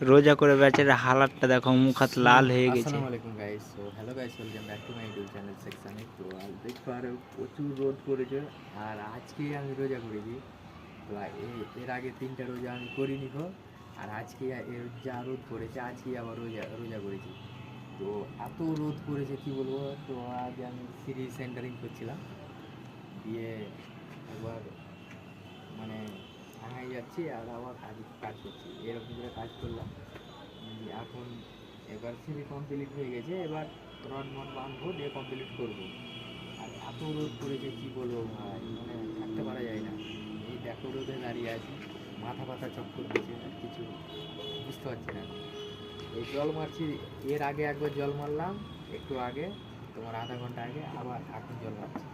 রোজা করে বেচারা হালাতটা দেখো, মুখ হাত লাল হয়ে গেছে। আসসালামু আলাইকুম guys. So hello guys, welcome back to my YouTube channel সেকশনে। তো আজ দেখতে পারো প্রচুর রোদ পড়েছে, আর আজকে আমি রোজা করেছি। এর আগে 3টা রোজা আমি করিনি গো, আর আজকে এর যা রোদ পড়েছে আজকে আবার রোজা রোজা করেছি। তো এত রোদ পড়েছে কি বলবো। তো আজ আমি সিরিজ সেন্টারিং করছিলাম, দিয়ে একবার মানে ভাঙাই যাচ্ছি আর আবার কাজ কাজ করছি, এরকম করে কাজ করলাম। এখন এবার সিভি কমপ্লিট হয়ে গেছে, এবার রড মড বাঁধবো দিয়ে কমপ্লিট করবো। আর এত রোদ পড়েছে কি বলবো ভাই, মানে থাকতে পারা যায় না। এই দেখো রোদে দাঁড়িয়ে আছি, মাথা ব্যথা চক্কর দিচ্ছে, আর কিছু বুঝতে পারছি না। এই জল মারছি, এর আগে একবার জল মারলাম একটু আগে, তোমার আধা ঘন্টা আগে, আবার এখন জল মারছি।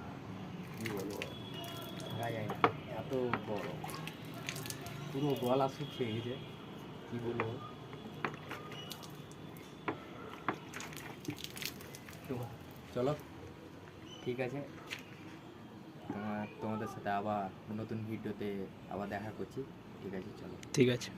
কী বলবো, থাকা যায় না, এত গরম, পুরো গলা শুকিয়ে গেছে, কী বলবো। তো চলো, ঠিক আছে, তোমাদের সাথে আবার নতুন ভিডিওতে আবার দেখা করছি। ঠিক আছে, চলো। ঠিক আছে।